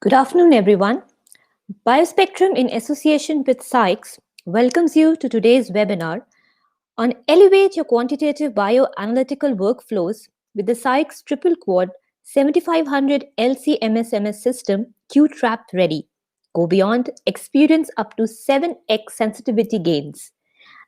Good afternoon, everyone. Biospectrum, in association with SCIEX, welcomes you to today's webinar on Elevate Your Quantitative Bioanalytical Workflows with the SCIEX Triple Quad 7500 LC-MS system QTRAP Ready. Go beyond, experience up to 7x sensitivity gains.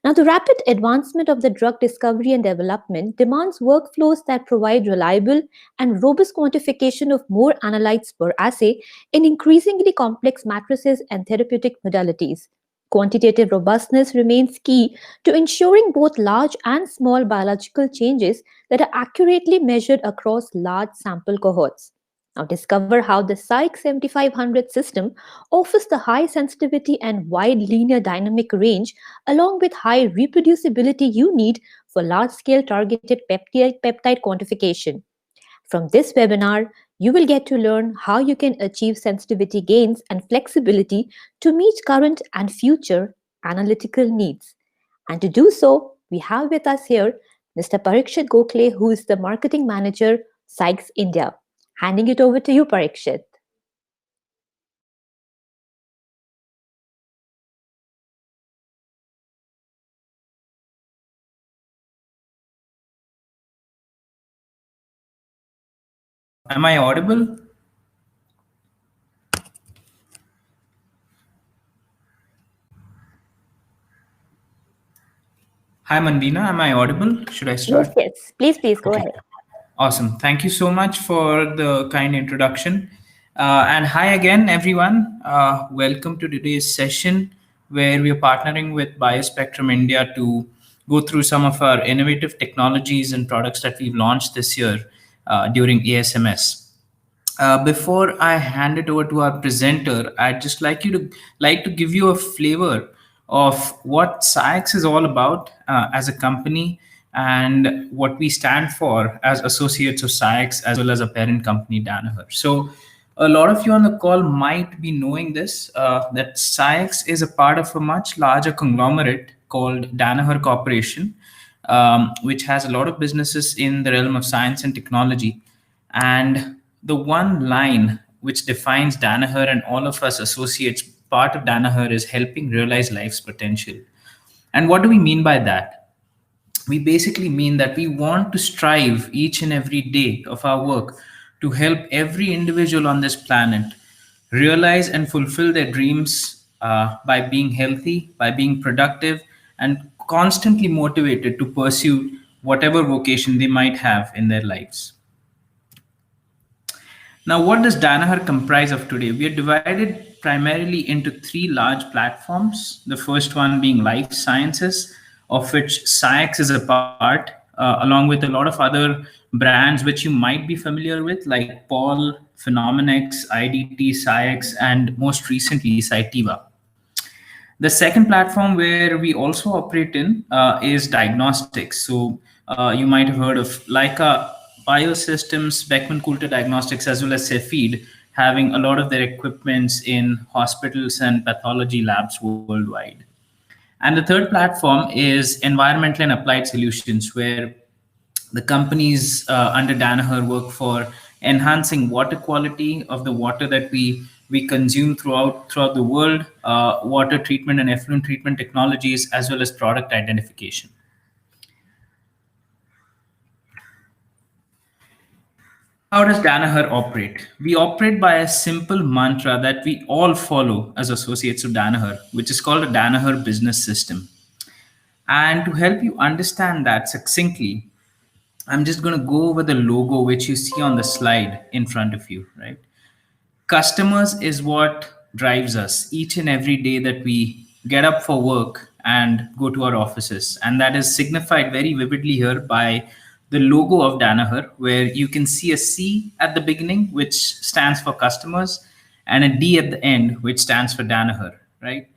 Now, the rapid advancement of the drug discovery and development demands workflows that provide reliable and robust quantification of more analytes per assay in increasingly complex matrices and therapeutic modalities. Quantitative robustness remains key to ensuring both large and small biological changes that are accurately measured across large sample cohorts. Now, discover how the SCIEX 7500 system offers the high sensitivity and wide linear dynamic range along with high reproducibility you need for large-scale targeted peptide quantification. From this webinar, you will get to learn how you can achieve sensitivity gains and flexibility to meet current and future analytical needs. And to do so, we have with us here Mr. Parikshit Gokhale, who is the Marketing Manager, SCIEX India. Handing it over to you, Parikshit. Am I audible? Hi, Manvina. Am I audible? Should I start? Yes. Please go Okay. ahead. Awesome. Thank you so much for the kind introduction. And hi again, everyone. Welcome to today's session where we are partnering with Biospectrum India to go through some of our innovative technologies and products that we've launched this year during ASMS. Before I hand it over to our presenter, I'd just like to give you a flavor of what SCIEX is all about as a company and what we stand for as associates of SCIEX as well as a parent company, Danaher. So a lot of you on the call might be knowing this, that SCIEX is a part of a much larger conglomerate called Danaher Corporation, which has a lot of businesses in the realm of science and technology. And the one line which defines Danaher and all of us associates part of Danaher is helping realize life's potential. And what do we mean by that? We basically mean that we want to strive each and every day of our work to help every individual on this planet realize and fulfill their dreams by being healthy, by being productive, and constantly motivated to pursue whatever vocation they might have in their lives. Now, what does Danaher comprise of today? We are divided primarily into three large platforms. The first one being life sciences, of which SCIEX is a part, along with a lot of other brands which you might be familiar with, like Paul, Phenomenex, IDT, SCIEX, and most recently, Cytiva. The second platform where we also operate in is diagnostics. So you might have heard of Leica Biosystems, Beckman Coulter Diagnostics, as well as Cepheid, having a lot of their equipments in hospitals and pathology labs worldwide. And the third platform is environmental and applied solutions, where the companies under Danaher work for enhancing water quality of the water that we consume throughout the world, water treatment and effluent treatment technologies, as well as product identification. How does Danaher operate? We operate by a simple mantra that we all follow as associates of Danaher, which is called a Danaher business system. And to help you understand that succinctly, I'm just going to go over the logo which you see on the slide in front of you, right? Customers is what drives us each and every day that we get up for work and go to our offices. And that is signified very vividly here by the logo of Danaher, where you can see a C at the beginning, which stands for customers, and a D at the end, which stands for Danaher, right?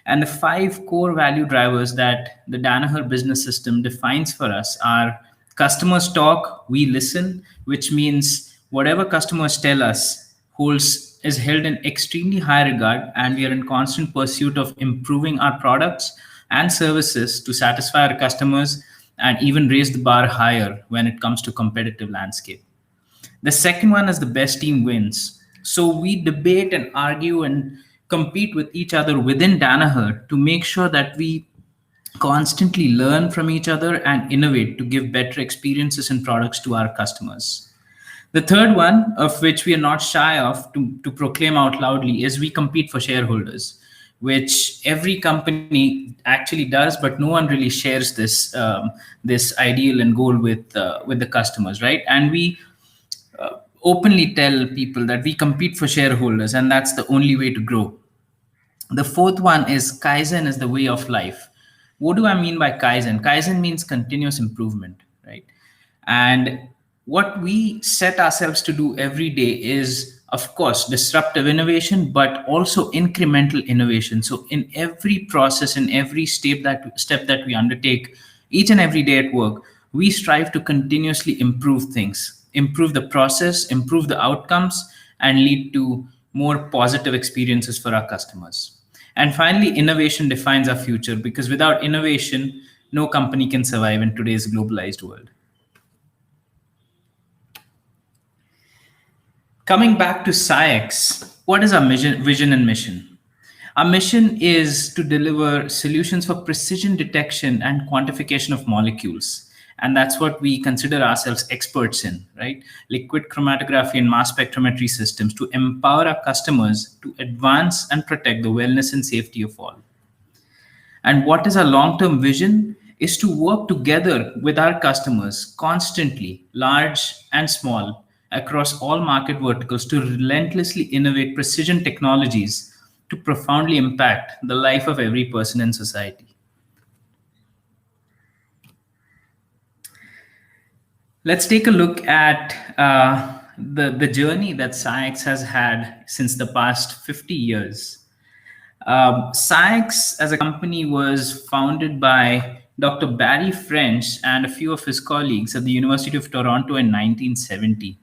And the five core value drivers that the Danaher business system defines for us are: customers talk, we listen, which means whatever customers tell us is held in extremely high regard, and we are in constant pursuit of improving our products and services to satisfy our customers and even raise the bar higher when it comes to competitive landscape. The second one is the best team wins. So we debate and argue and compete with each other within Danaher to make sure that we constantly learn from each other and innovate to give better experiences and products to our customers. The third one, of which we are not shy of to proclaim out loudly, is we compete for shareholders, which every company actually does, but no one really shares this ideal and goal with the customers, right? And we openly tell people that we compete for shareholders, and that's the only way to grow. The fourth one is Kaizen is the way of life. What do I mean by Kaizen? Kaizen means continuous improvement, right? And what we set ourselves to do every day is, of course, disruptive innovation, but also incremental innovation. So in every process, in every step that we undertake, each and every day at work, we strive to continuously improve things, improve the process, improve the outcomes, and lead to more positive experiences for our customers. And finally, innovation defines our future because without innovation, no company can survive in today's globalized world. Coming back to SCIEX, what is our vision and mission? Our mission is to deliver solutions for precision detection and quantification of molecules. And that's what we consider ourselves experts in, right? Liquid chromatography and mass spectrometry systems to empower our customers to advance and protect the wellness and safety of all. And what is our long term vision? Is to work together with our customers constantly, large and small, across all market verticals to relentlessly innovate precision technologies to profoundly impact the life of every person in society. Let's take a look at the journey that SCIEX has had since the past 50 years. SCIEX as a company was founded by Dr. Barry French and a few of his colleagues at the University of Toronto in 1970.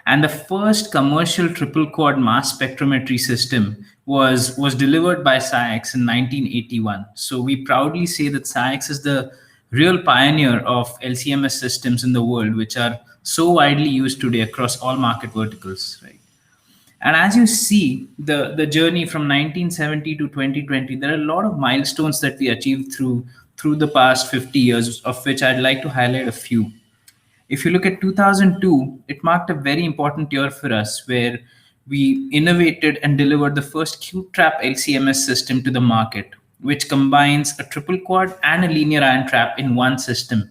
And the first commercial triple quad mass spectrometry system was delivered by SCIEX in 1981. So we proudly say that SCIEX is the real pioneer of LCMS systems in the world, which are so widely used today across all market verticals, right? And as you see the journey from 1970 to 2020, there are a lot of milestones that we achieved through the past 50 years, of which I'd like to highlight a few. If you look at 2002, it marked a very important year for us where we innovated and delivered the first QTRAP LCMS system to the market, which combines a triple quad and a linear ion trap in one system,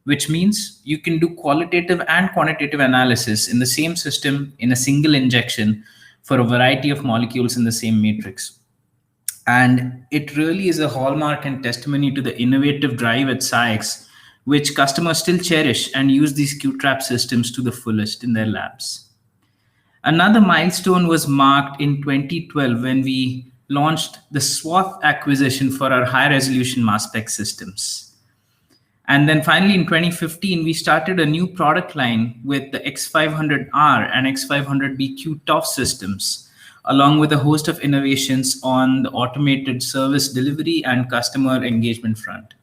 which means you can do qualitative and quantitative analysis in the same system in a single injection for a variety of molecules in the same matrix. And it really is a hallmark and testimony to the innovative drive at SCIEX, which customers still cherish and use these QTRAP systems to the fullest in their labs. Another milestone was marked in 2012 when we launched the SWAT acquisition for our high resolution mass spec systems. And then finally in 2015, we started a new product line with the X500R and X500B QTOF systems, along with a host of innovations on the automated service delivery and customer engagement front.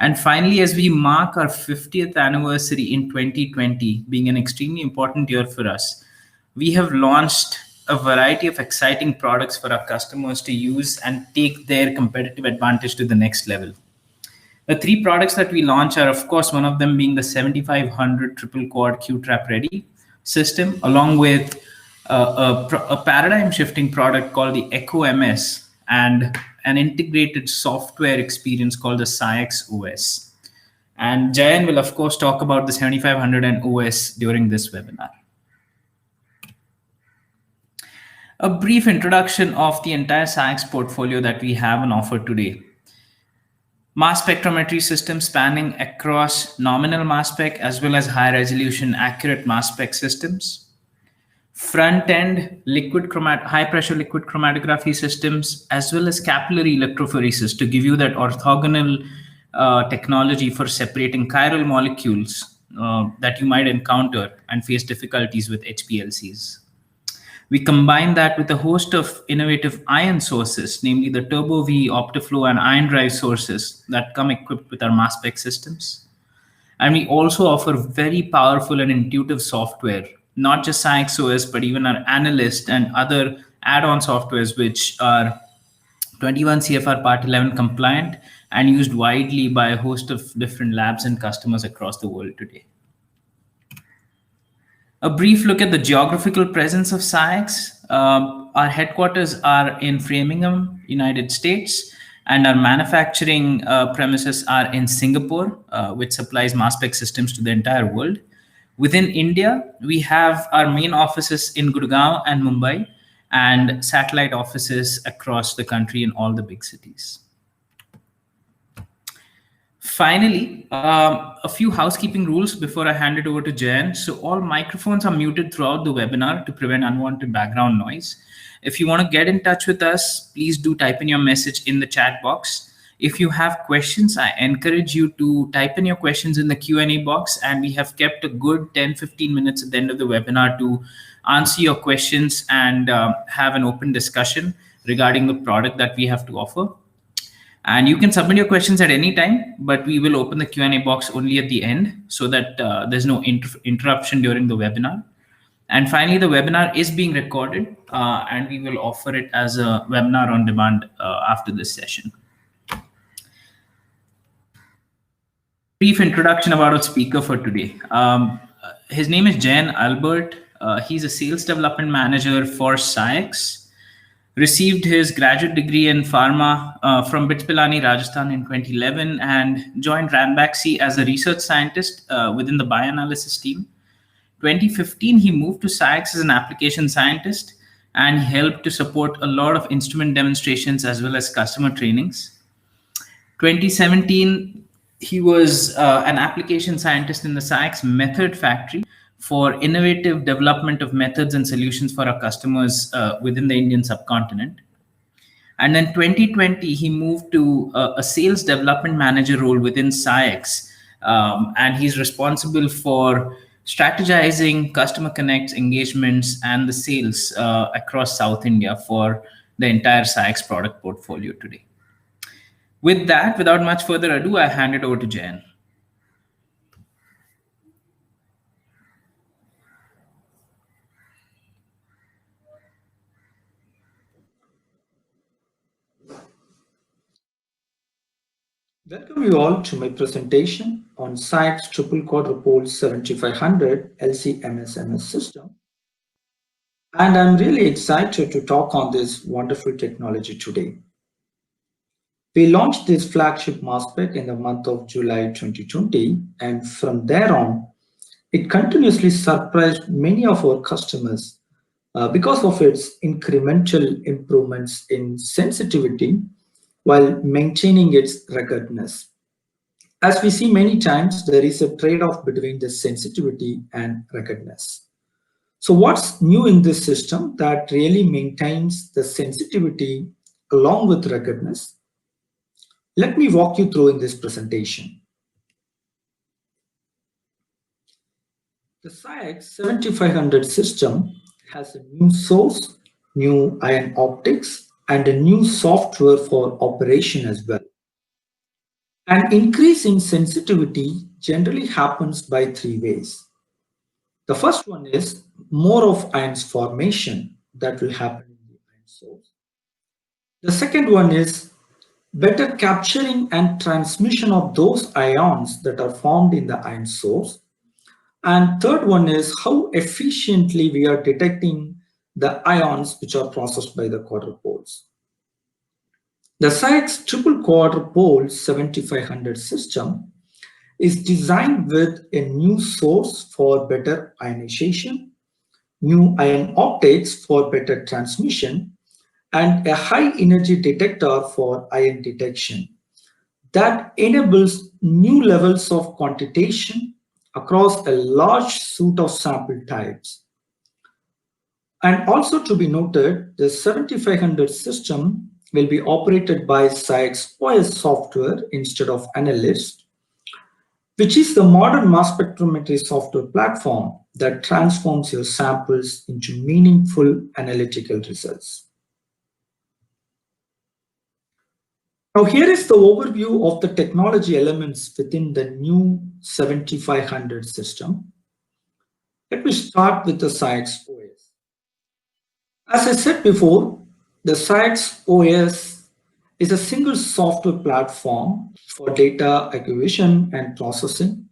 And finally, as we mark our 50th anniversary in 2020, being an extremely important year for us, we have launched a variety of exciting products for our customers to use and take their competitive advantage to the next level. The three products that we launch are, of course, one of them being the 7500 Triple Quad QTRAP Ready system, along with a paradigm shifting product called the Echo MS and an integrated software experience called the SCIEX OS. And Jayan will, of course, talk about the 7500 and OS during this webinar. A brief introduction of the entire SCIEX portfolio that we have on offer today. Mass spectrometry systems spanning across nominal mass spec as well as high resolution accurate mass spec systems. Front-end high pressure liquid chromatography systems, as well as capillary electrophoresis to give you that orthogonal technology for separating chiral molecules that you might encounter and face difficulties with HPLCs. We combine that with a host of innovative ion sources, namely the TurboV, OptiFlow, and ion drive sources that come equipped with our mass spec systems. And we also offer very powerful and intuitive software not just SCIEX OS, but even our analyst and other add-on softwares, which are 21 CFR Part 11 compliant and used widely by a host of different labs and customers across the world today. A brief look at the geographical presence of SCIEX. Our headquarters are in Framingham, United States, and our manufacturing premises are in Singapore, which supplies mass spec systems to the entire world. Within India, we have our main offices in Gurgaon and Mumbai, and satellite offices across the country in all the big cities. Finally, a few housekeeping rules before I hand it over to Jen. So all microphones are muted throughout the webinar to prevent unwanted background noise. If you want to get in touch with us, please do type in your message in the chat box. If you have questions, I encourage you to type in your questions in the Q&A box, and we have kept a good 10-15 minutes at the end of the webinar to answer your questions and have an open discussion regarding the product that we have to offer. And you can submit your questions at any time, but we will open the Q&A box only at the end so that there's no interruption during the webinar. And finally, the webinar is being recorded and we will offer it as a webinar on demand after this session. Brief introduction about our speaker for today. His name is Jen Albert. He's a sales development manager for SCIEX. Received his graduate degree in pharma from BITS Pilani, Rajasthan in 2011, and joined Ranbaxy as a research scientist within the bioanalysis team. 2015, he moved to SCIEX as an application scientist, and he helped to support a lot of instrument demonstrations as well as customer trainings. 2017, he was an application scientist in the SCIEX Method Factory for innovative development of methods and solutions for our customers within the Indian subcontinent. And then 2020, he moved to a sales development manager role within SCIEX, and he's responsible for strategizing customer connects, engagements, and the sales across South India for the entire SCIEX product portfolio today. With that, without much further ado, I hand it over to Jen. Welcome you all to my presentation on SCIEX Triple Quad Report 7500 LC-MS system. And I'm really excited to talk on this wonderful technology today. We launched this flagship mass spec in the month of July 2020, and from there on, it continuously surprised many of our customers because of its incremental improvements in sensitivity while maintaining its ruggedness. As we see many times, there is a trade-off between the sensitivity and ruggedness. So what's new in this system that really maintains the sensitivity along with ruggedness? Let me walk you through in this presentation. The SCIEX 7500 system has a new source, new ion optics, and a new software for operation as well. An increase in sensitivity generally happens by three ways. The first one is more of ions formation that will happen in the ion source. The second one is better capturing and transmission of those ions that are formed in the ion source. And third one is how efficiently we are detecting the ions which are processed by the quadrupoles. The SCIEX Triple Quad 7500 system is designed with a new source for better ionization, new ion optics for better transmission, and a high energy detector for ion detection that enables new levels of quantitation across a large suite of sample types. And also to be noted, the 7500 system will be operated by SCIEX OS software instead of Analyst, which is the modern mass spectrometry software platform that transforms your samples into meaningful analytical results. Now here is the overview of the technology elements within the new 7500 system. Let me start with the SCIEX OS. As I said before, the SCIEX OS is a single software platform for data acquisition and processing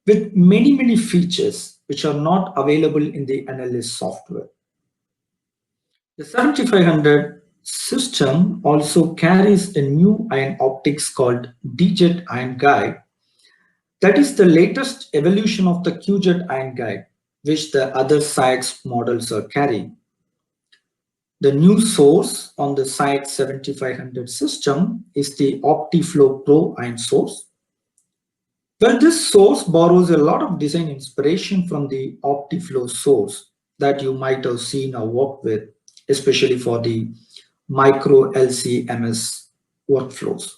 with many features which are not available in the analyst software. The 7500 system also carries a new ion optics called DJet ion guide. That is the latest evolution of the QJet ion guide, which the other SCIEX models are carrying. The new source on the SCIEX 7500 system is the OptiFlow Pro ion source. Well, this source borrows a lot of design inspiration from the OptiFlow source that you might have seen or worked with, especially for the micro LC-MS workflows.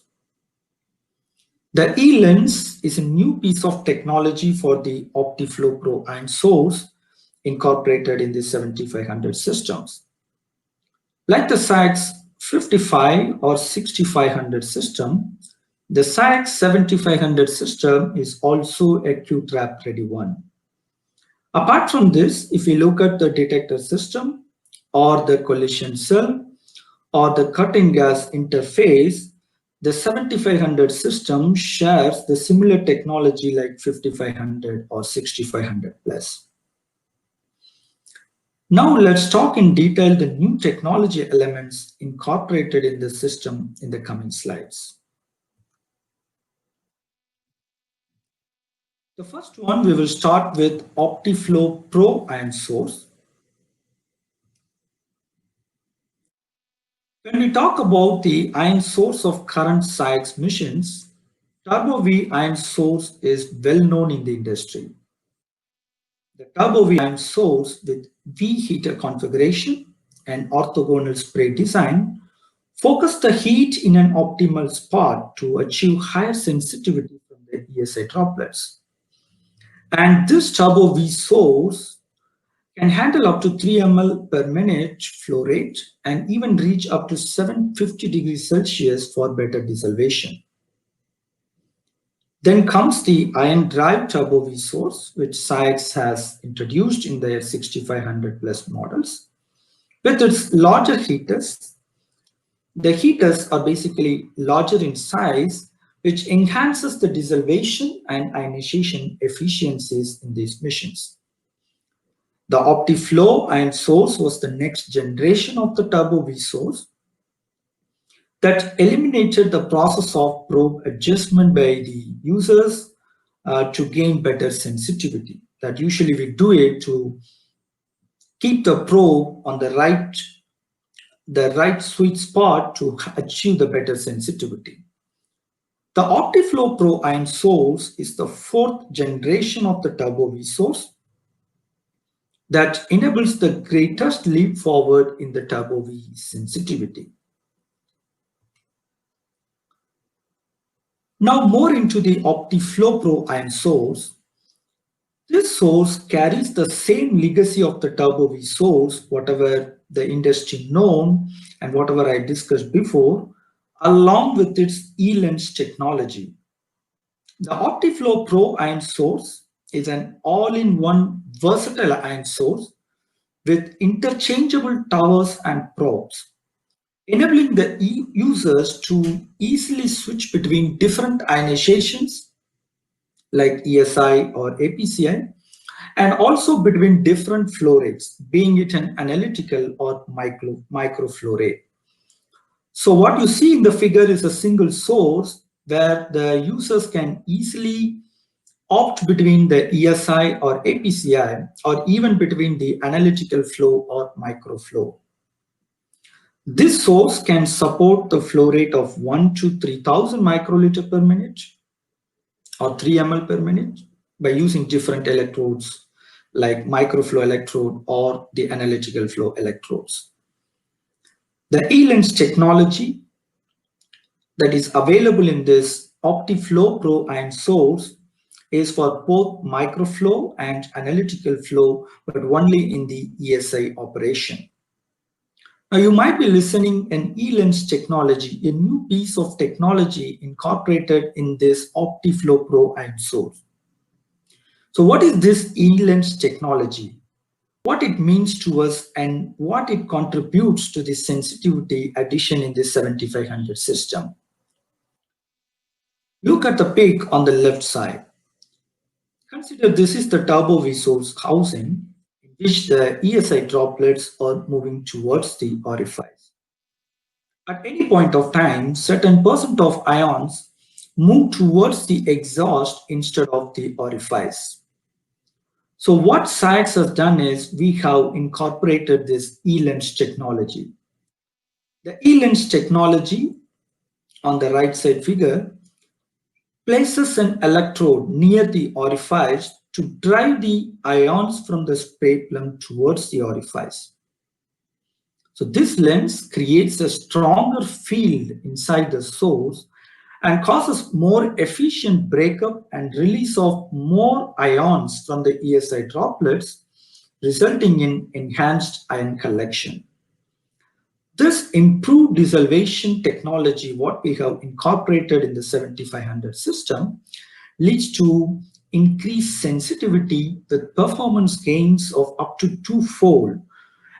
The E-Lens is a new piece of technology for the OptiFlow Pro ion source incorporated in the 7500 systems. Like the SCIEX 55 or 6500 system, the SCIEX 7500 system is also a QTRAP Ready one. Apart from this, if we look at the detector system or the collision cell or the cutting gas interface, the 7500 system shares the similar technology like 5500 or 6500 plus. Now let's talk in detail the new technology elements incorporated in the system in the coming slides. The first one, we will start with OptiFlow Pro ion source. When we talk about the ion source of current SCIEX missions, Turbo V ion source is well known in the industry. The Turbo V ion source with V heater configuration and orthogonal spray design focus the heat in an optimal spot to achieve higher sensitivity from the ESI droplets. And this Turbo V source can handle up to 3 ml per minute flow rate and even reach up to 750 degrees Celsius for better desolvation. Then comes the ion drive Turbo V source, which SCIEX has introduced in their 6500 plus models. With its larger heaters, the heaters are basically larger in size, which enhances the desolvation and ionization efficiencies in these missions. The OptiFlow ion source was the next generation of the Turbo V source that eliminated the process of probe adjustment by the users to gain better sensitivity. That usually we do it to keep the probe on the right sweet spot to achieve the better sensitivity. The OptiFlow Pro ion source is the fourth generation of the Turbo V source that enables the greatest leap forward in the Turbo V sensitivity. Now more into the OptiFlow Pro ion source. This source carries the same legacy of the Turbo V source, whatever the industry known and whatever I discussed before, along with its E-Lens technology. The OptiFlow Pro ion source is an all-in-one versatile ion source with interchangeable towers and probes, enabling the users to easily switch between different ionizations like ESI or APCI, and also between different flow rates, being it an analytical or micro flow rate. So what you see in the figure is a single source where the users can easily opt between the ESI or APCI, or even between the analytical flow or micro flow. This source can support the flow rate of 1 to 3000 microliter per minute or 3 ml per minute by using different electrodes like microflow electrode or the analytical flow electrodes. The E-Lens technology that is available in this OptiFlow Pro ion source is for both microflow and analytical flow, but only in the ESI operation. Now you might be listening an E-Lens technology, a new piece of technology incorporated in this OptiFlow Pro ion source. So what is this E-lens technology? What it means to us and what it contributes to the sensitivity addition in this 7500 system. Look at the peak on the left side. Consider this is the turbo resource housing in which the ESI droplets are moving towards the orifice. At any point of time, certain percent of ions move towards the exhaust instead of the orifice. So what SCIEX has done is we have incorporated this E-lens technology. The E-lens technology on the right side figure places an electrode near the orifice to drive the ions from the spray plum towards the orifice. So this lens creates a stronger field inside the source and causes more efficient breakup and release of more ions from the ESI droplets, resulting in enhanced ion collection. This improved dissolution technology, what we have incorporated in the 7500 system, leads to increased sensitivity with performance gains of up to twofold,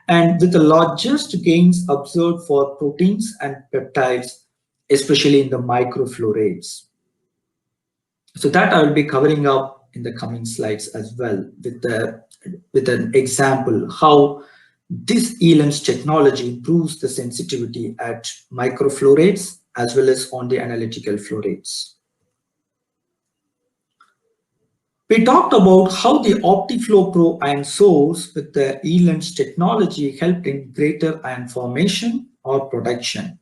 and with the largest gains observed for proteins and peptides, especially in the microfluorides. So that I will be covering up in the coming slides as well with an example how this E-lens technology improves the sensitivity at microfluorides as well as on the analytical fluorides. We talked about how the OptiFlow Pro ion source with the E-lens technology helped in greater ion formation or production.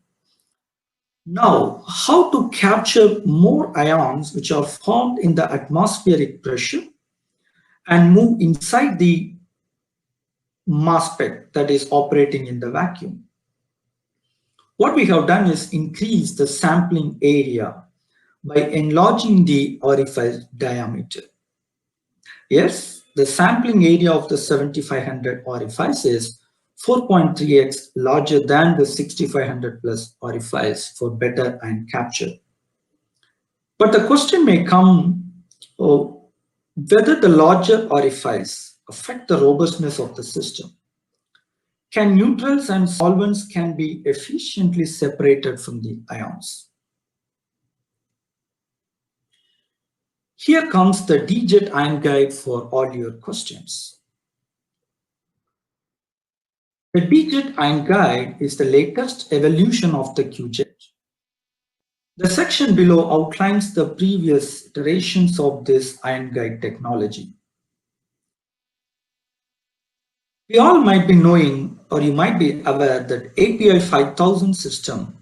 Now, how to capture more ions which are formed in the atmospheric pressure and move inside the mass spec that is operating in the vacuum. What we have done is increase the sampling area by enlarging the orifice diameter. Yes, the sampling area of the 7500 orifice is 4.3x larger than the 6500 plus orifice for better ion capture. But the question may come, whether the larger orifice affect the robustness of the system. Can neutrals and solvents can be efficiently separated from the ions? Here comes the DJET ion guide for all your questions. The DJET ion guide is the latest evolution of the QJET. The section below outlines the previous iterations of this ion guide technology. We all might be knowing, or you might be aware, that API 5000 system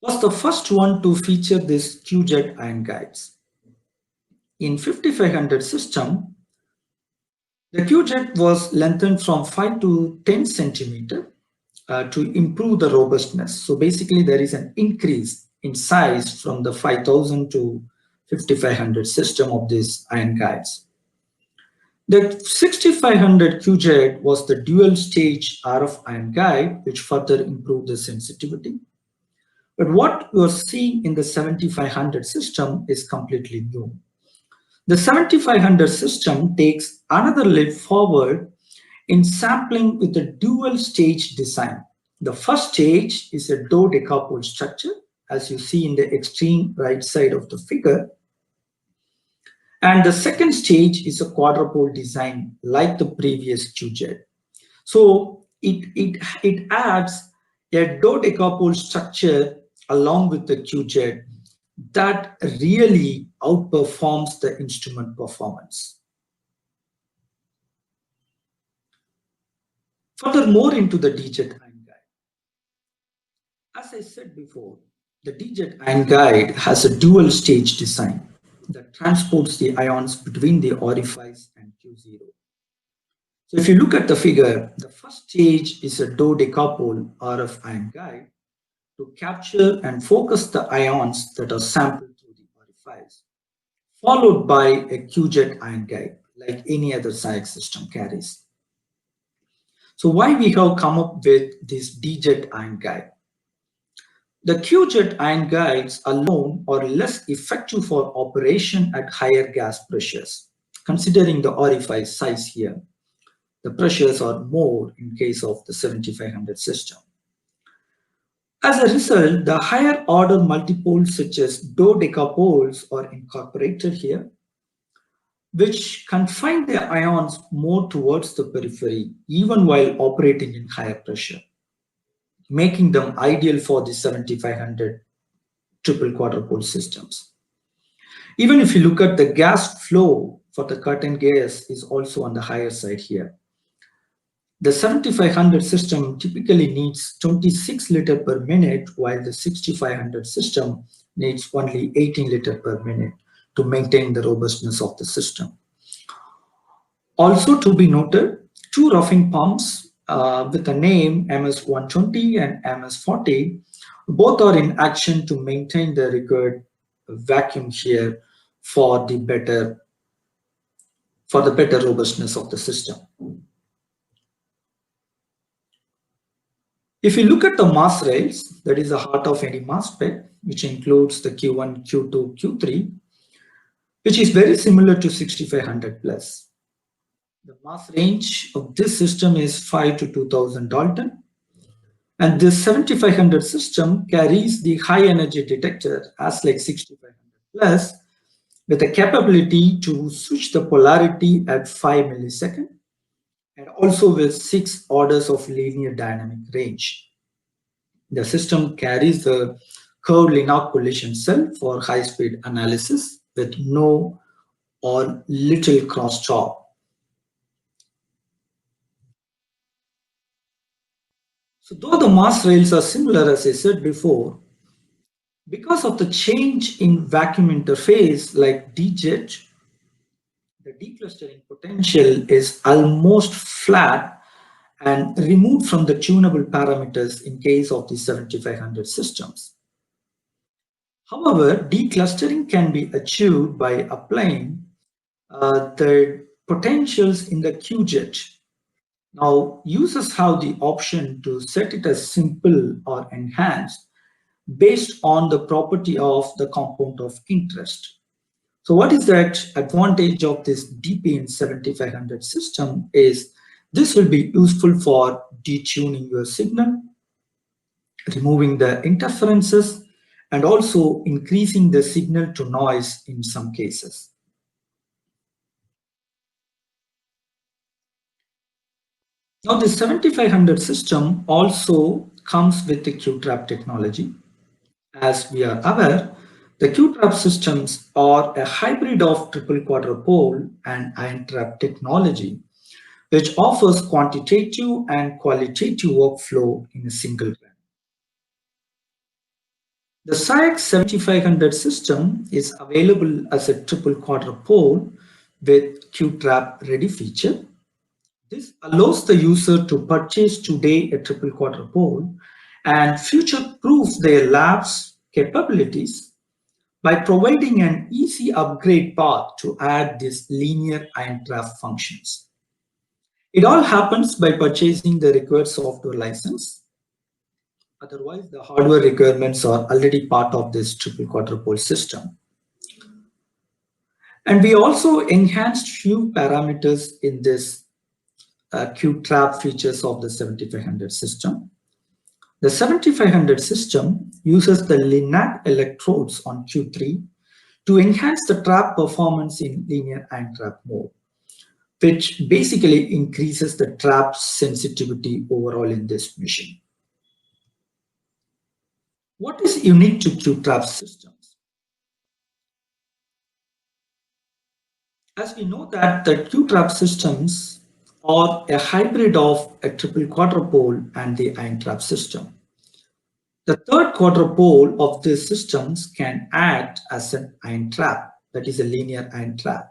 was the first one to feature this QJET ion guides. In 5500 system, the QJET was lengthened from 5 to 10 centimeter to improve the robustness. So basically there is an increase in size from the 5000 to 5500 system of these ion guides. The 6500 QJET was the dual stage RF ion guide, which further improved the sensitivity. But what we're seeing in the 7500 system is completely new. The 7500 system takes another leap forward in sampling with a dual stage design. The first stage is a dodecapole structure, as you see in the extreme right side of the figure. And the second stage is a quadrupole design like the previous QJET. So it adds a dodecapole structure along with the QJET that really outperforms the instrument performance. Furthermore, into the DJET ion guide. As I said before, the DJET ion guide has a dual stage design that transports the ions between the orifice and Q0. So if you look at the figure, the first stage is a dodecapole RF ion guide to capture and focus the ions that are sampled through the orifice, followed by a QJET ion guide like any other SCIEX system carries. So why we have come up with this DJET ion guide? The QJET ion guides alone are less effective for operation at higher gas pressures. considering the orifice size here. The pressures are more in case of the 7500 system. As a result, the higher order multipoles such as dodecapoles are incorporated here, which confine the ions more towards the periphery even while operating in higher pressure, making them ideal for the 7500 triple quadrupole systems. Even if you look at the gas flow for the curtain gas is also on the higher side here. The 7500 system typically needs 26 liter per minute, while the 6500 system needs only 18 liter per minute to maintain the robustness of the system. Also to be noted, two roughing pumps with the name MS-120 and MS-40, both are in action to maintain the required vacuum here for the better robustness of the system. If you look at the mass rails, that is the heart of any mass spec, which includes the Q1, Q2, Q3, which is very similar to 6500 plus. The mass range of this system is 5 to 2000 Dalton, and this 7500 system carries the high energy detector as like 6500 plus with the capability to switch the polarity at 5 milliseconds and also with 6 orders of linear dynamic range. The system carries the curved Linac collision cell for high-speed analysis with no or little cross-chop. So though the mass rails are similar, as I said before, because of the change in vacuum interface like D-jet, the declustering potential is almost flat and removed from the tunable parameters in case of the 7500 systems. However, declustering can be achieved by applying the potentials in the QJet. Now, users have the option to set it as simple or enhanced based on the property of the compound of interest. So what is that advantage of this DP in 7500 system is this will be useful for detuning your signal, removing the interferences, and also increasing the signal to noise in some cases. Now the 7500 system also comes with the QTRAP technology. As we are aware, the QTRAP systems are a hybrid of triple quadrupole and ion trap technology, which offers quantitative and qualitative workflow in a single run. The SCIEX 7500 system is available as a triple quadrupole with QTRAP Ready feature. This allows the user to purchase today a triple quadrupole and future-proof their lab's capabilities by providing an easy upgrade path to add these linear ion trap functions. It all happens by purchasing the required software license. Otherwise, the hardware requirements are already part of this triple quadrupole system. And we also enhanced few parameters in this QTRAP features of the 7500 system. The 7500 system uses the Linac electrodes on Q3 to enhance the trap performance in linear ion trap mode, which basically increases the trap sensitivity overall in this machine. What is unique to QTRAP systems? As we know that the QTRAP systems are a hybrid of a triple quadrupole and the ion trap system. The third quadrupole of these systems can act as an ion trap, that is a linear ion trap.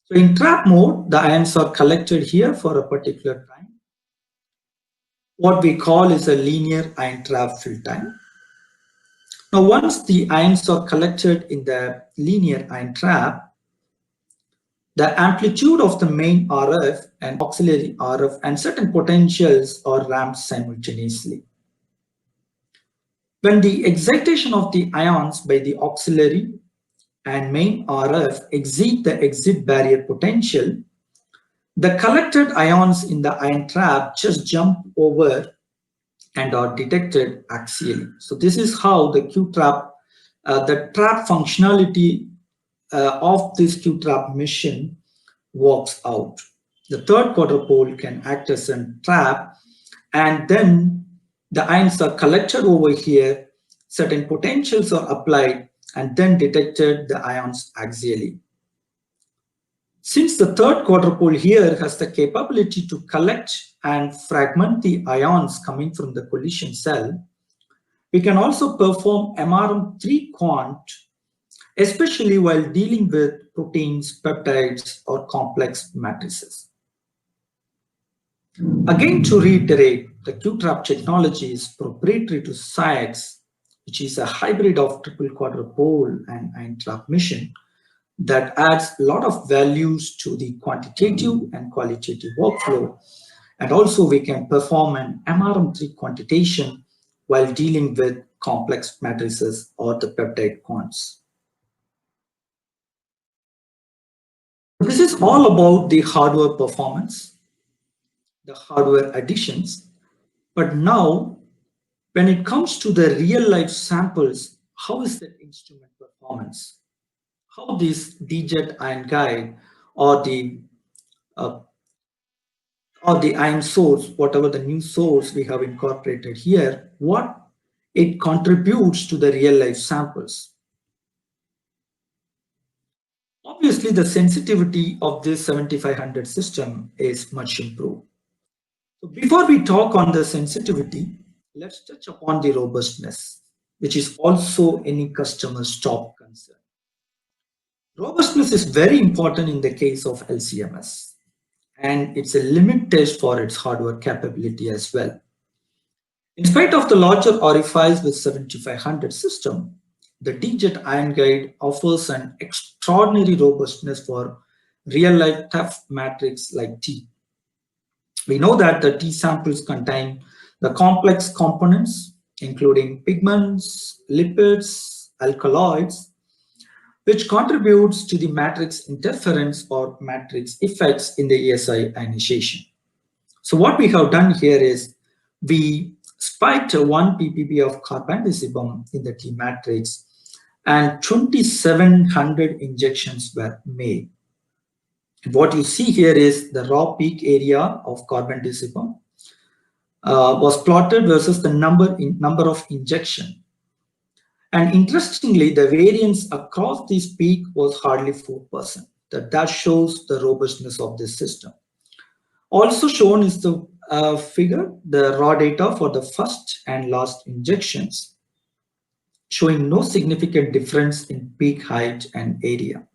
So in trap mode, the ions are collected here for a particular time. What we call is a linear ion trap fill time. Now, once the ions are collected in the linear ion trap, the amplitude of the main RF and auxiliary RF and certain potentials are ramped simultaneously. When the excitation of the ions by the auxiliary and main RF exceed the exit barrier potential, the collected ions in the ion trap just jump over and are detected axially. So this is how the QTRAP, the trap functionality of this QTRAP mission works out. The third quadrupole can act as a trap, and then the ions are collected over here, certain potentials are applied, and then detected the ions axially. Since the third quadrupole here has the capability to collect and fragment the ions coming from the collision cell, we can also perform MRM3 quant, especially while dealing with proteins, peptides, or complex matrices. Again, to reiterate, the QTRAP technology is proprietary to SCIEX, which is a hybrid of triple quadrupole and ion trap mission that adds a lot of values to the quantitative and qualitative workflow. And also we can perform an MRM3 quantitation while dealing with complex matrices or the peptide quants. This is all about the hardware performance, the hardware additions. But now, when it comes to the real life samples, how is the instrument performance? How this DJet ion guide or the ion source, whatever the new source we have incorporated here, what it contributes to the real life samples. Obviously, the sensitivity of this 7500 system is much improved. So before we talk on the sensitivity, let's touch upon the robustness, which is also any customer's top concern. Robustness is very important in the case of LCMS, and it's a limit test for its hardware capability as well. In spite of the larger orifice with 7500 system, the DJet ion guide offers an extraordinary robustness for real-life tough matrix like T. We know that the T samples contain the complex components, including pigments, lipids, alkaloids, which contributes to the matrix interference or matrix effects in the ESI ionization. So what we have done here is we spiked 1 ppb of carbandazepam in the T matrix, and 2700 injections were made. What you see here is the raw peak area of carbandazepam was plotted versus the number of injection. And interestingly, the variance across this peak was hardly 4%. That shows the robustness of this system. Also shown is the figure, the raw data for the first and last injections, showing no significant difference in peak height and area.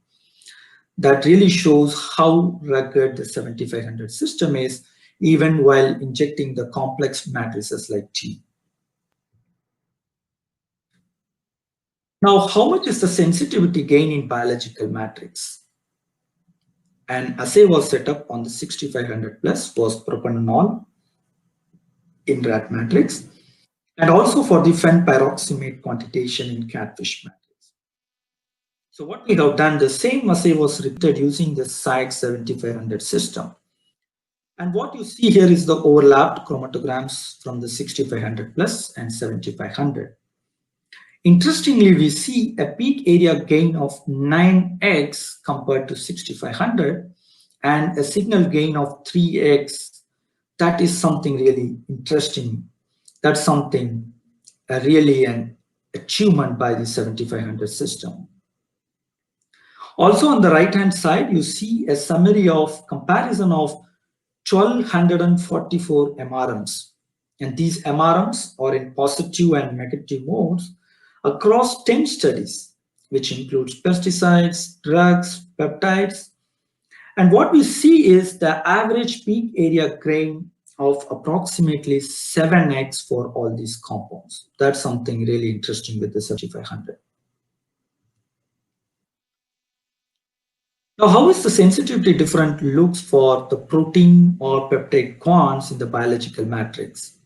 That really shows how rugged the 7500 system is, even while injecting the complex matrices like T. Now, how much is the sensitivity gain in biological matrix? An assay was set up on the 6500 plus was propanol in rat matrix, and also for the fen-pyroximate quantitation in catfish matrix. So what we have done, the same assay was repeated using the SCIEX 7500 system. And what you see here is the overlapped chromatograms from the 6500 plus and 7500. Interestingly, we see a peak area gain of 9x compared to 6500 and a signal gain of 3x. That is something really interesting. That's something really an achievement by the 7500 system. Also on the right hand side, you see a summary of comparison of 1244 MRMs. And these MRMs are in positive and negative modes across 10 studies, which includes pesticides, drugs, peptides. And what we see is the average peak area gain of approximately 7x for all these compounds. That's something really interesting with the 7500. Now, how is the sensitivity different looks for the protein or peptide quants in the biological matrix?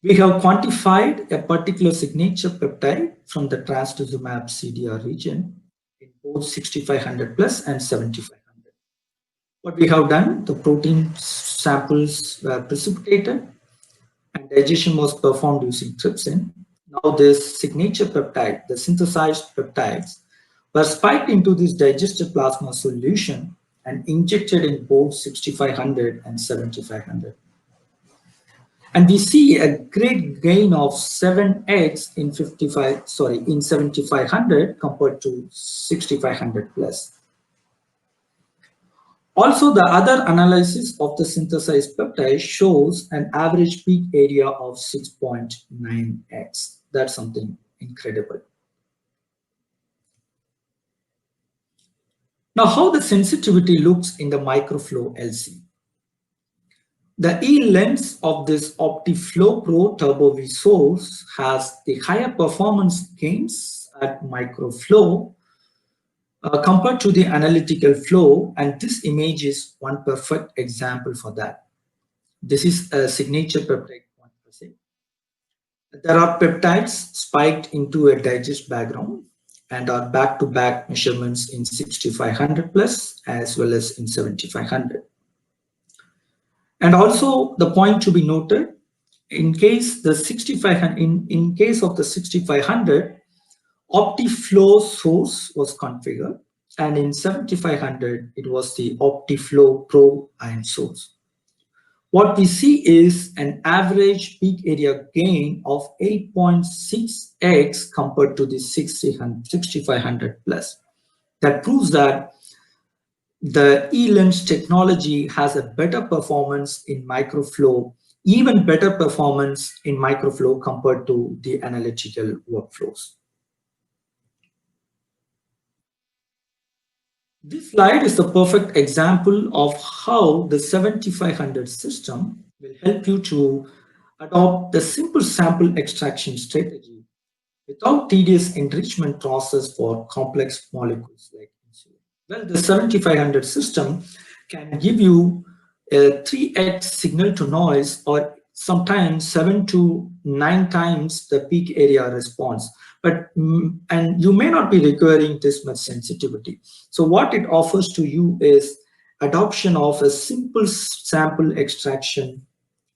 We have quantified a particular signature peptide from the trastuzumab CDR region both 6500 plus and 7500. What we have done, the protein samples were precipitated and digestion was performed using trypsin. Now this signature peptide, the synthesized peptides, were spiked into this digested plasma solution and injected in both 6500 and 7500. And we see a great gain of 7x in 7500 compared to 6500 plus. Also, the other analysis of the synthesized peptide shows an average peak area of 6.9x. That's something incredible. Now, how the sensitivity looks in the microflow LC. The E lens of this OptiFlow Pro Turbo V source has the higher performance gains at microflow compared to the analytical flow, and this image is one perfect example for that. This is a signature peptide quantitative. There are peptides spiked into a digest background and are back-to-back measurements in 6500 plus as well as in 7500. And also the point to be noted, in case the 6500, in case of the 6500, OptiFlow source was configured, and in 7500 it was the OptiFlow Pro ion source. What we see is an average peak area gain of 8.6x compared to the 6500 plus. That proves that the E-lens technology has a better performance in microflow, even better performance in microflow compared to the analytical workflows. This slide is the perfect example of how the 7500 system will help you to adopt the simple sample extraction strategy without tedious enrichment process for complex molecules like insulin. Well, the 7500 system can give you a 3x signal to noise, or sometimes 7 to 9 times the peak area response. And you may not be requiring this much sensitivity. So what it offers to you is adoption of a simple sample extraction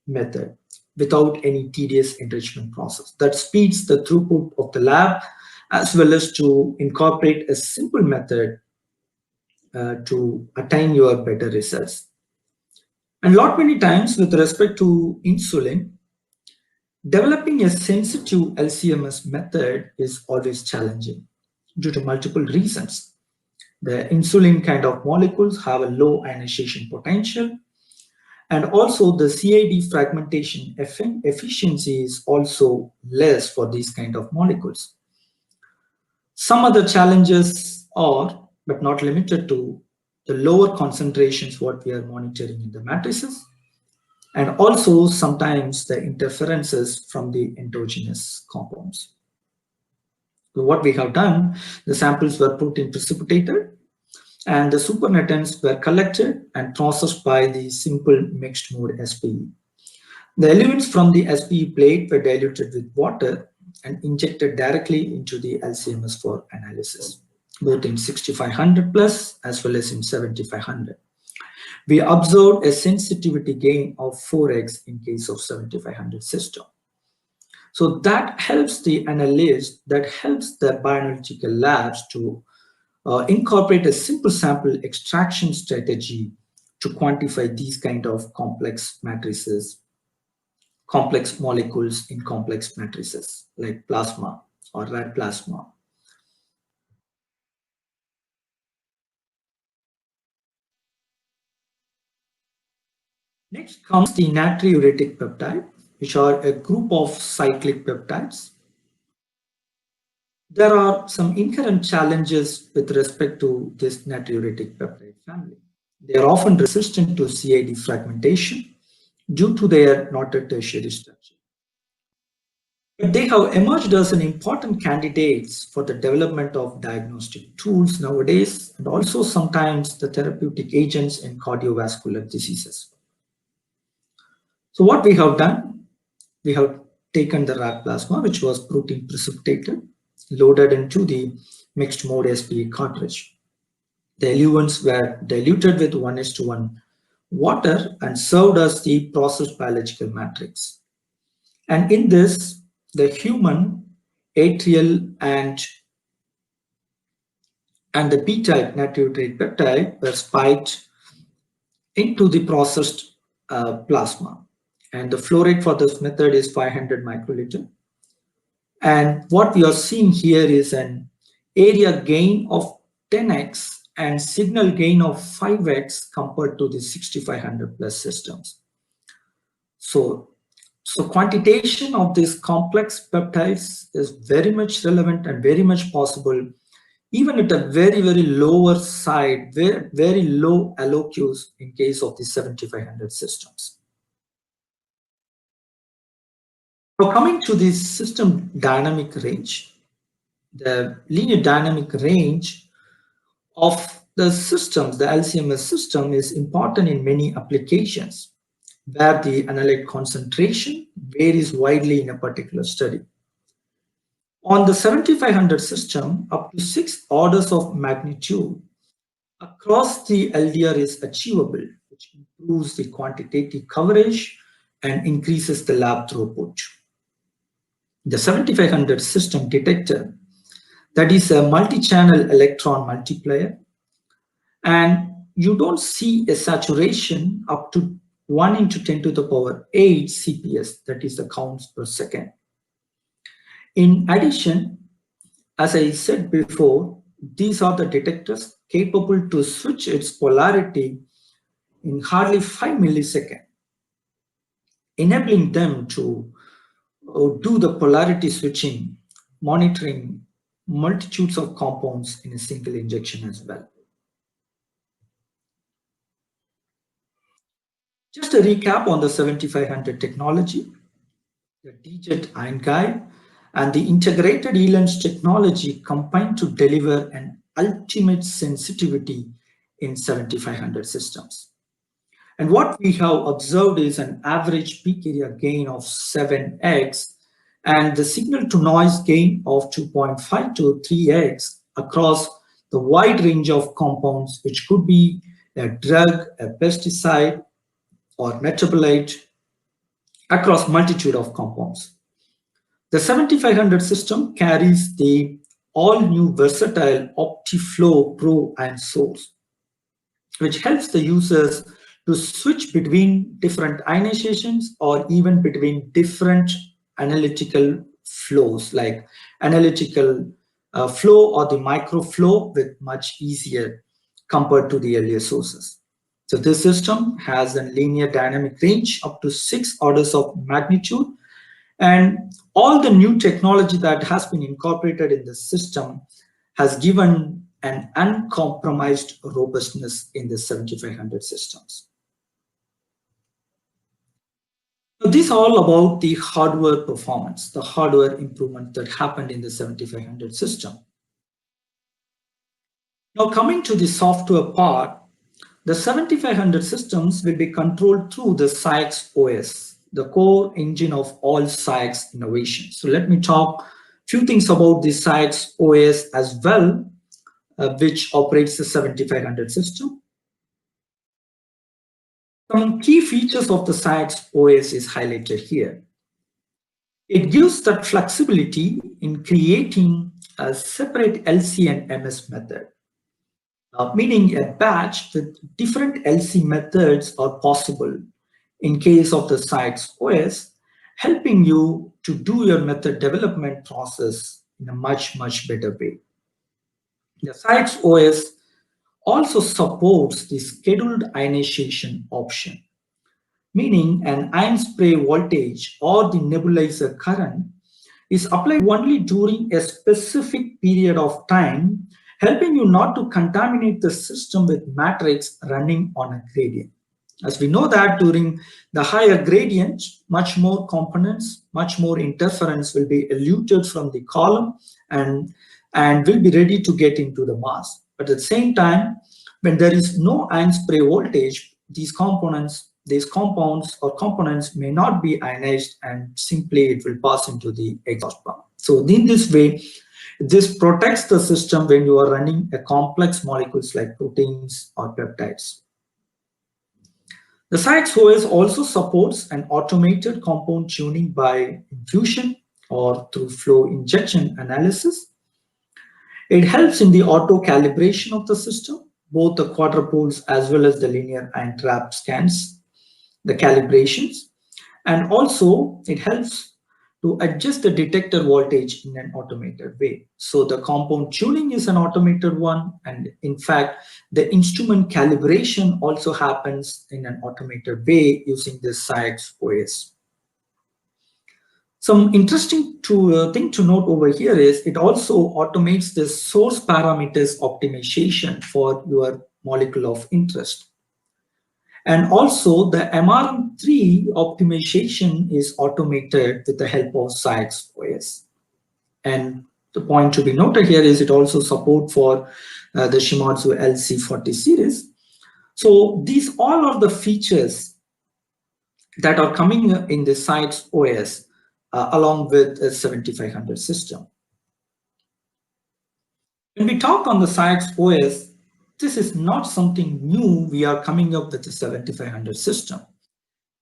method without any tedious enrichment process. That speeds the throughput of the lab, as well as to incorporate a simple method to attain your better results. And lot many times with respect to insulin, developing a sensitive LCMS method is always challenging due to multiple reasons. The insulin kind of molecules have a low ionization potential, and also the CID fragmentation efficiency is also less for these kind of molecules. Some other challenges are, but not limited to, the lower concentrations what we are monitoring in the matrices, and also sometimes the interferences from the endogenous compounds. So what we have done, the samples were protein precipitated and the supernattants were collected and processed by the simple mixed mode SPE. The elements from the SPE plate were diluted with water and injected directly into the LCMS for analysis, both in 6500 plus as well as in 7500. We observed a sensitivity gain of 4x in case of 7500 system. So that helps the analyst, that helps the bioanalytical labs to incorporate a simple sample extraction strategy to quantify these kind of complex matrices, complex molecules in complex matrices like plasma or red plasma. Next comes the natriuretic peptide, which are a group of cyclic peptides. There are some inherent challenges with respect to this natriuretic peptide family. They are often resistant to CID fragmentation due to their knotted tertiary structure. But they have emerged as an important candidates for the development of diagnostic tools nowadays, and also sometimes the therapeutic agents in cardiovascular diseases. So what we have done, we have taken the rat plasma, which was protein precipitated, loaded into the mixed mode SPE cartridge. The eluents were diluted with 1:1 water and served as the processed biological matrix. And in this, the human, atrial, and the B-type natriuretic peptide were spiked into the processed plasma. And the flow rate for this method is 500 microliter. And what we are seeing here is an area gain of 10x and signal gain of 5x compared to the 6500 plus systems. So quantitation of these complex peptides is very much relevant and very much possible, even at a very, very lower side, very low LOQs in case of the 7500 systems. Now coming to the system dynamic range, the linear dynamic range of the systems, the LCMS system, is important in many applications where the analyte concentration varies widely in a particular study. On the 7500 system, up to 6 orders of magnitude across the LDR is achievable, which improves the quantitative coverage and increases the lab throughput. The 7500 system detector, that is a multi-channel electron multiplier, and you don't see a saturation up to 1 into 10 to the power 8 CPS, that is the counts per second. In addition, as I said before, these are the detectors capable to switch its polarity in hardly 5 milliseconds, enabling them to do the polarity switching, monitoring multitudes of compounds in a single injection as well. Just a recap on the 7500 technology, the DJET ion guide and the integrated ELANS technology combined to deliver an ultimate sensitivity in 7500 systems. And what we have observed is an average peak area gain of 7x and the signal to noise gain of 2.5 to 3x across the wide range of compounds, which could be a drug, a pesticide, or metabolite across multitude of compounds. The 7500 system carries the all-new versatile OptiFlow Pro ion source, which helps the users to switch between different ionizations or even between different analytical flows, like analytical flow or the microflow, with much easier compared to the earlier sources. So this system has a linear dynamic range up to 6 orders of magnitude, and all the new technology that has been incorporated in the system has given an uncompromised robustness in the 7500 systems. So this is all about the hardware performance, the hardware improvement that happened in the 7500 system. Now coming to the software part, the 7500 systems will be controlled through the SCIEX OS, the core engine of all SCIEX innovation. So let me talk a few things about the SCIEX OS as well, which operates the 7500 system. Some key features of the SCIEX OS is highlighted here. It gives that flexibility in creating a separate LC and MS method. Meaning a batch with different LC methods are possible in case of the SCIEX OS, helping you to do your method development process in a much, much better way. The SCIEX OS also supports the scheduled ionization option, meaning an ion spray voltage or the nebulizer current is applied only during a specific period of time, helping you not to contaminate the system with matrix running on a gradient. As we know that during the higher gradient, much more components, much more interference will be eluted from the column and will be ready to get into the mass. But at the same time, when there is no ion spray voltage, these compounds or components may not be ionized and simply it will pass into the exhaust pump. So in this way, This protects the system when you are running a complex molecules like proteins or peptides. The SCIEX OS also supports an automated compound tuning by infusion or through flow injection analysis. It helps in the auto calibration of the system, both the quadrupoles as well as the linear and trap scans, the calibrations, and also it helps to adjust the detector voltage in an automated way. So the compound tuning is an automated one, and in fact, the instrument calibration also happens in an automated way using this SCIEX OS. Some interesting thing to note over here is it also automates the source parameters optimization for your molecule of interest. And also the MRM3 optimization is automated with the help of SCIEX OS. And the point to be noted here is it also support for the Shimadzu LC40 series. So these all are the features that are coming in the SCIEX OS along with a 7500 system. When we talk on the SCIEX OS, this is not something new. We are coming up with the 7500 system.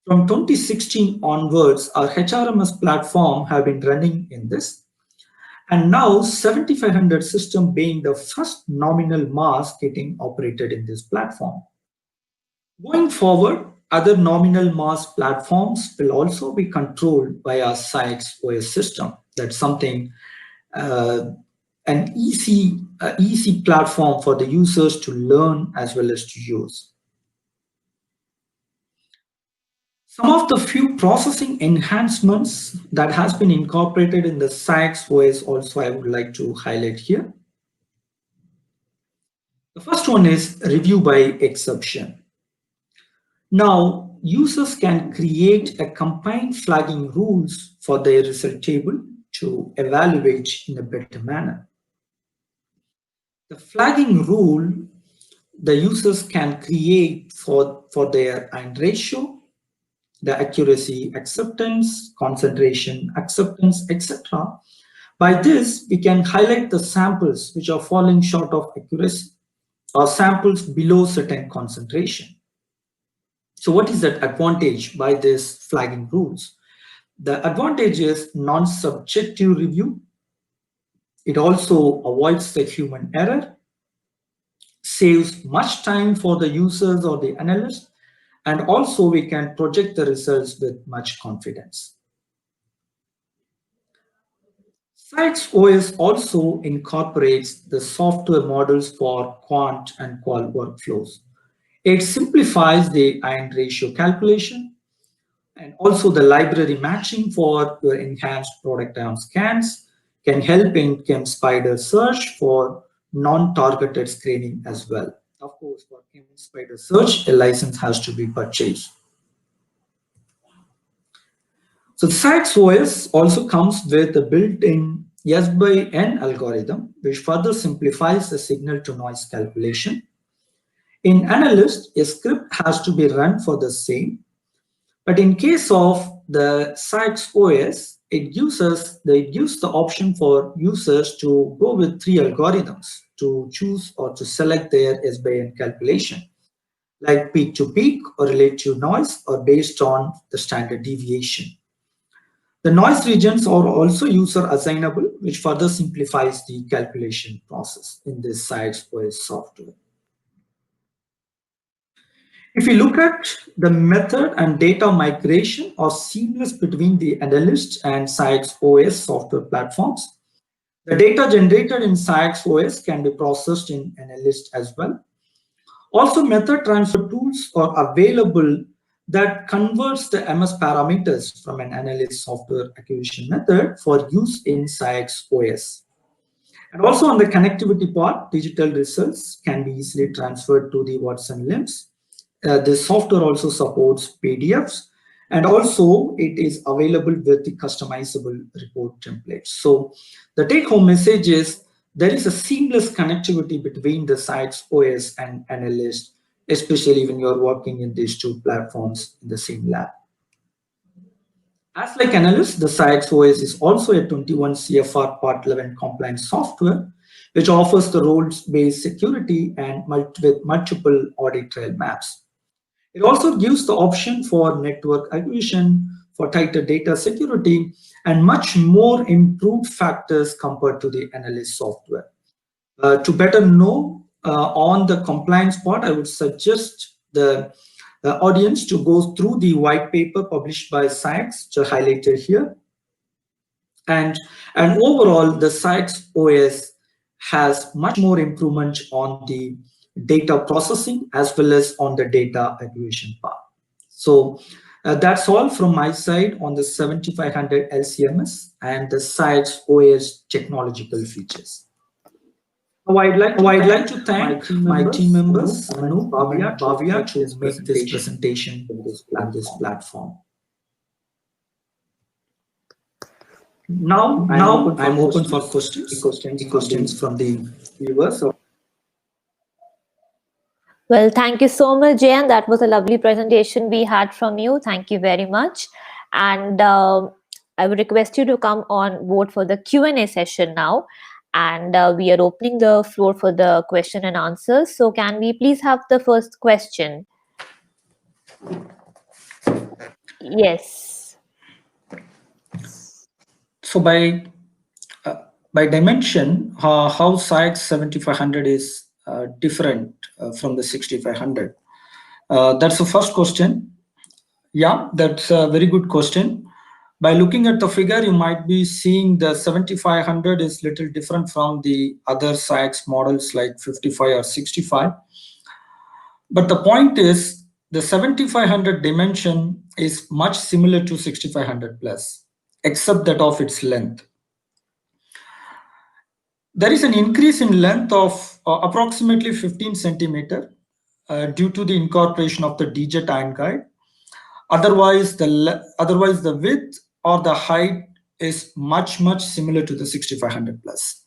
From 2016 onwards, our HRMS platform have been running in this. And now 7500 system being the first nominal mass getting operated in this platform. Going forward, other nominal mass platforms will also be controlled by our SCIEX OS system. That's something, an easy platform for the users to learn as well as to use. Some of the few processing enhancements that has been incorporated in the SCIEX OS also I would like to highlight here. The first one is review by exception. Now, users can create a combined flagging rules for their result table to evaluate in a better manner. The flagging rule the users can create for their AND ratio, the accuracy acceptance, concentration acceptance, etc. By this, we can highlight the samples which are falling short of accuracy or samples below certain concentration. So what is that advantage by this flagging rules? The advantage is non-subjective review. It also avoids the human error, saves much time for the users or the analyst, and also we can project the results with much confidence. SCIEX OS also incorporates the software models for quant and qual workflows. It simplifies the AND ratio calculation and also the library matching for your enhanced product ion scans can help in ChemSpider search for non-targeted screening as well. Of course, for ChemSpider search, a license has to be purchased. So the SCIEX OS also comes with a built-in S by N algorithm, which further simplifies the signal to noise calculation. In Analyst, a script has to be run for the same, but in case of the SCIEX OS, it gives the option for users to go with 3 algorithms to choose or to select their S by N calculation, like peak to peak or relative noise or based on the standard deviation. The noise regions are also user assignable, which further simplifies the calculation process in this SCIEX OS software. If we look at the method and data migration are seamless between the Analyst and SCIEX OS software platforms. The data generated in SCIEX OS can be processed in Analyst as well. Also, method transfer tools are available that converts the MS parameters from an Analyst software acquisition method for use in SCIEX OS. And also on the connectivity part, digital results can be easily transferred to the Watson LIMS. This software also supports PDFs, and also it is available with the customizable report templates. So the take-home message is there is a seamless connectivity between the SCIEX OS and Analyst, especially when you're working in these two platforms in the same lab. As like analyst, the SCIEX OS is also a 21 CFR Part 11 compliant software, which offers the roles-based security and with multiple audit trail maps. It also gives the option for network acquisition, for tighter data security, and much more improved factors compared to the analyst software. To better know on the compliance part, I would suggest the audience to go through the white paper published by SCIEX, which are highlighted here. And overall, the SCIEX OS has much more improvement on the data processing as well as on the data acquisition part. So that's all from my side on the 7500 LCMS and the SCIEX OS technological features. I'd like to thank my team members, Anu, and Bhavya, to make this presentation on this platform. Now I'm open for questions from the viewers. Well, thank you so much, Jayan. That was a lovely presentation we had from you. Thank you very much. And I would request you to come on board for the Q&A session now. And we are opening the floor for the question and answers. So can we please have the first question? Yes. So by dimension, how SCIEX 7500 is different from the 6500? That's the first question. Yeah, that's a very good question. By looking at the figure, you might be seeing the 7500 is little different from the other SCIEX models like 55 or 65. But the point is, the 7500 dimension is much similar to 6500 plus, except that of its length. There is an increase in length of approximately 15 centimeter due to the incorporation of the DJT iron guide. Otherwise, the width or the height is much similar to the 6500 plus.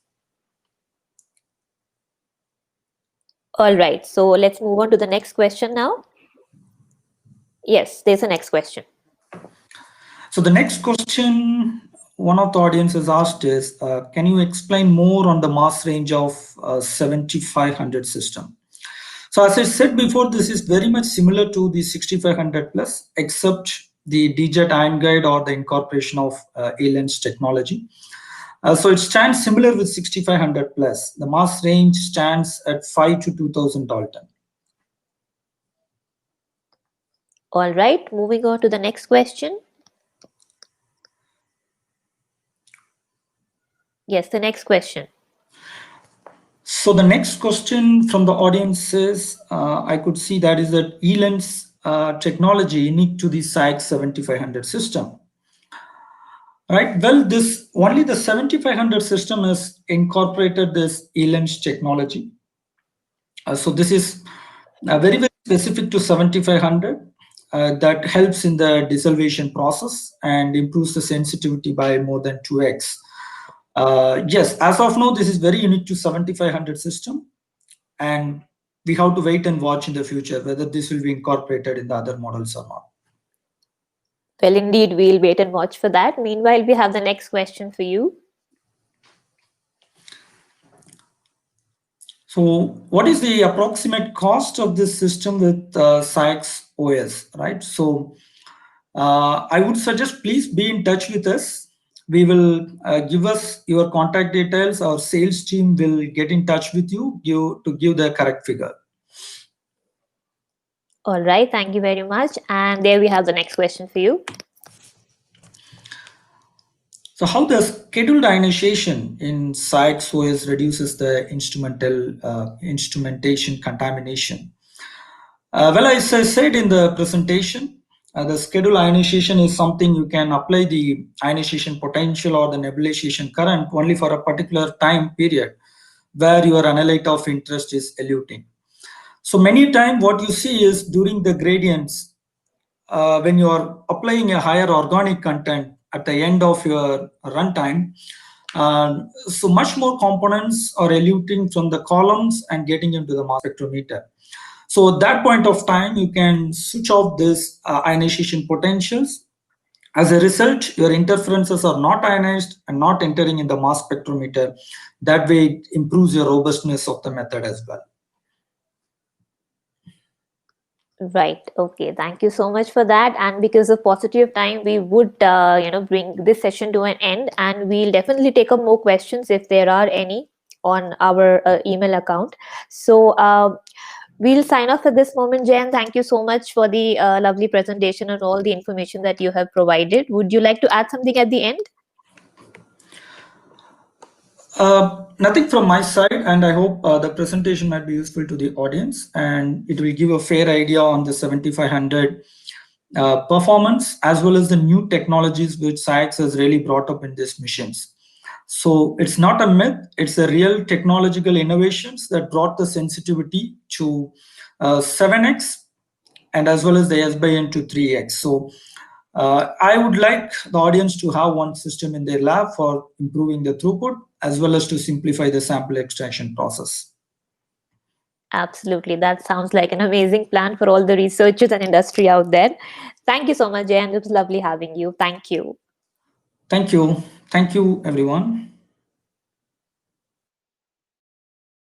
All right. So let's move on to the next question now. Yes, there's a next question. So the next question one of the audience has asked is, can you explain more on the mass range of 7500 system? So as I said before, this is very much similar to the 6500 plus, except the DJT iron guide or the incorporation of A-lens technology. So it stands similar with 6500 plus. The mass range stands at 5 to 2000 Dalton. All right, moving on to the next question. Yes, the next question. So the next question from the audience is, I could see that is that E-lens technology unique to the SCIEX 7500 system. Right. Well, only the 7500 system has incorporated this E-lens technology. So this is very specific to 7500 that helps in the desolvation process and improves the sensitivity by more than 2x. Yes, as of now, this is very unique to 7500 system, and we have to wait and watch in the future whether this will be incorporated in the other models or not. Well, indeed, we'll wait and watch for that. Meanwhile, we have the next question for you. So what is the approximate cost of this system with SCIEX OS, right? So I would suggest please be in touch with us. We will give us your contact details. Our sales team will get in touch with you to give the correct figure. All right, thank you very much. And there we have the next question for you. So how the scheduled ionization in SCIEX OS reduces the instrumentation contamination? Well, as I said in the presentation, the scheduled ionization is something you can apply the ionization potential or the nebulization current only for a particular time period where your analyte of interest is eluting. So many times what you see is during the gradients, when you are applying a higher organic content at the end of your runtime, so much more components are eluting from the columns and getting into the mass spectrometer. So at that point of time, you can switch off this ionization potentials As a result, your interferences are not ionized and not entering in the mass spectrometer. That way, it improves your robustness of the method as well. Right. Okay. Thank you so much for that. And because of paucity of time, we would, bring this session to an end, and we'll definitely take up more questions if there are any on our email account. So we'll sign off at this moment, Jan. Thank you so much for the lovely presentation and all the information that you have provided. Would you like to add something at the end? Nothing from my side, and I hope the presentation might be useful to the audience, and it will give a fair idea on the 7500 performance as well as the new technologies which SCIEX has really brought up in these missions. So it's not a myth, it's a real technological innovations that brought the sensitivity to 7x and as well as the S/N to 3x. So I would like the audience to have one system in their lab for improving the throughput as well as to simplify the sample extraction process. Absolutely. That sounds like an amazing plan for all the researchers and industry out there. Thank you so much, Jan. It was lovely having you. Thank you. Thank you. Thank you, everyone.